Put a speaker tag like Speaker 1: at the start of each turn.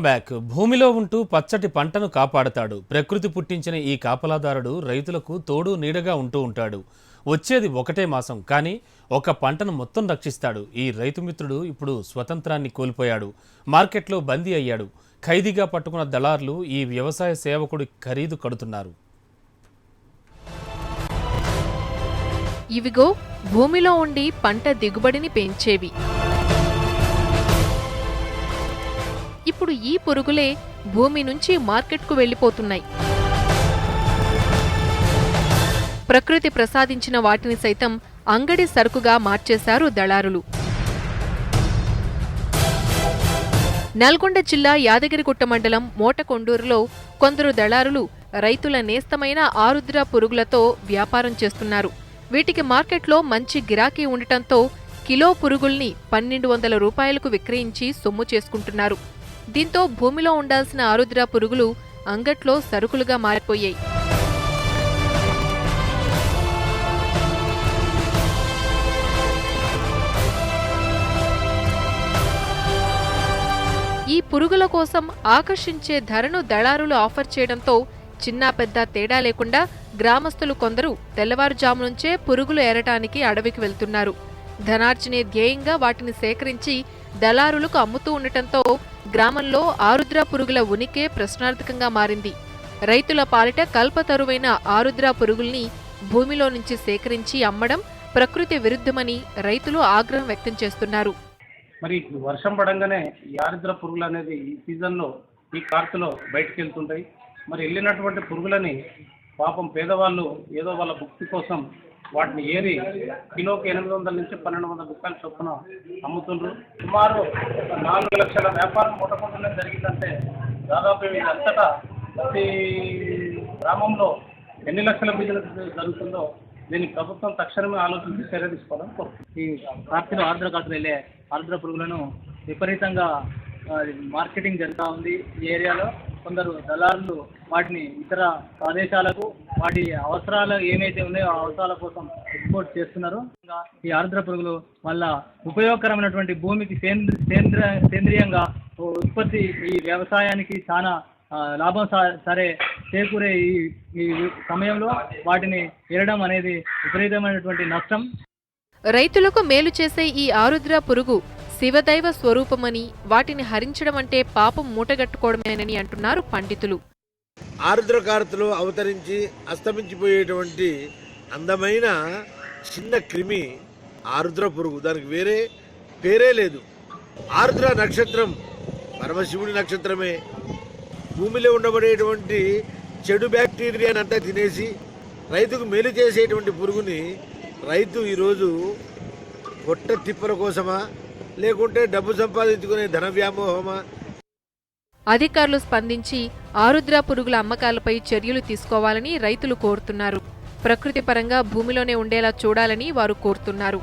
Speaker 1: Back. భూమిలో ఉంటూ పచ్చటి పంటను కాపాడతాడు. ప్రకృతి పుట్టించిన ఈ కాపలాదారుడు రైతులకు తోడు నీడగా ఉంటూ ఉంటాడు. వచ్చేది ఒకటే మాసం, కానీ ఒక పంటను మొత్తం రక్షిస్తాడు. ఈ రైతు మిత్రుడు ఇప్పుడు స్వతంత్రాన్ని కోల్పోయాడు. మార్కెట్లో బందీ అయ్యాడు. ఖైదీగా పట్టుకున్న దళార్లు ఈ వ్యవసాయ సేవకుడి ఖరీదు కడుతున్నారు.
Speaker 2: ఇవిగో భూమిలో ఉండి పంట దిగుబడిని పెంచేవి. ఇప్పుడు ఈ పురుగులే భూమి నుంచి మార్కెట్కు వెళ్లిపోతున్నాయి. ప్రకృతి ప్రసాదించిన వాటిని సైతం అంగడి సరుకుగా మార్చేశారు దళారులు. నల్గొండ జిల్లా యాదగిరిగుట్ట మండలం మోటకొండూరులో కొందరు దళారులు రైతుల నేస్తమైన ఆరుద్ర పురుగులతో వ్యాపారం చేస్తున్నారు. వీటికి మార్కెట్లో మంచి గిరాకీ ఉండటంతో కిలో పురుగుల్ని 1200 రూపాయలకు విక్రయించి సొమ్ము చేసుకుంటున్నారు. దీంతో భూమిలో ఉండాల్సిన ఆరుద్ర పురుగులు అంగట్లో సరుకులుగా మారిపోయాయి. ఈ పురుగుల కోసం ఆకర్షించే ధరను దళారులు ఆఫర్ చేయడంతో చిన్నా పెద్ద తేడా లేకుండా గ్రామస్తులు కొందరు తెల్లవారుజాము నుంచే పురుగులు ఏరటానికి అడవికి వెళ్తున్నారు. ధనార్జనే ధ్యేయంగా వాటిని సేకరించి దళారులకు అమ్ముతూ ఉండటంతో గ్రామంలో ఆరుద్ర పురుగుల ఉనికే ప్రశ్నార్థకంగా మారింది. రైతుల పాలిట కల్పతరువైన ఆరుద్ర పురుగుల్ని భూమిలో నుంచి సేకరించి అమ్మడం ప్రకృతి విరుద్ధమని రైతులు ఆగ్రహం వ్యక్తం చేస్తున్నారు.
Speaker 3: మరి వర్షం పడంగానే ఈ ఆరుద్ర పురుగులు అనేది ఈ సీజన్లో ఈ కార్తులో బయటకు వెళ్తుంటాయి. మరి వెళ్ళినటువంటి పురుగులని పాపం పేదవాళ్ళు ఏదో వాళ్ళ భుక్తి కోసం వాటిని ఏరి కిలోకి 800 నుంచి 1200 రూపాయల చొప్పున అమ్ముతుండ్రు. సుమారు 4 లక్షల వ్యాపారం మూటకుంటూనే జరిగిందంటే దాదాపు అంతటా ప్రతి గ్రామంలో ఎన్ని లక్షల బిజినెస్ జరుగుతుందో దీన్ని ప్రభుత్వం తక్షణమే ఆలోచించి చర్య తీసుకోవాలని కోరుతుంది.
Speaker 4: ఈ కార్తీలో ఆరుద్ర కార్తీలో వెళ్ళే ఆరుద్ర పురుగులను విపరీతంగా మార్కెటింగ్ జరుగుతూ ఉంది. ఈ ఏరియాలో కొందరు దళారులు వాటిని ఇతర ప్రదేశాలకు వాటి అవసరాలు ఏమైతే ఉన్నాయో ఆ అవసరాల కోసం ఎక్స్పోర్ట్ చేస్తున్నారు. ఈ ఆరుద్ర పురుగులు వల్ల ఉపయోగకరమైనటువంటి భూమికి సేంద్రియంగా ఉత్పత్తి ఈ వ్యవసాయానికి చాలా లాభం సరే చేకూరే ఈ సమయంలో వాటిని ఏరడం అనేది విపరీతమైనటువంటి నష్టం.
Speaker 2: రైతులకు మేలు చేసే ఈ ఆరుద్ర పురుగు శివదైవ స్వరూపమని, వాటిని హరించడం అంటే పాపం మూటగట్టుకోవడమేనని అంటున్నారు పండితులు.
Speaker 5: ఆరుద్ర కార్తెలో అవతరించి అస్తమించిపోయేటువంటి అందమైన చిన్న క్రిమి ఆరుద్ర పురుగు. దానికి వేరే పేరే లేదు. ఆరుద్ర నక్షత్రం పరమశివుడి నక్షత్రమే. భూమిలో ఉండబడేటువంటి చెడు బ్యాక్టీరియానంతా తినేసి రైతుకు మేలు చేసేటువంటి పురుగుని రైతు ఈరోజు పొట్ట తిప్పల కోసమా లేకుంటే డబ్బు సంపాదించుకునే ధన వ్యామోహమా?
Speaker 2: అధికారులు స్పందించి ఆరుద్ర పురుగుల అమ్మకాలపై చర్యలు తీసుకోవాలని రైతులు కోరుతున్నారు. ప్రకృతి పరంగా భూమిలోనే ఉండేలా చూడాలని వారు కోరుతున్నారు.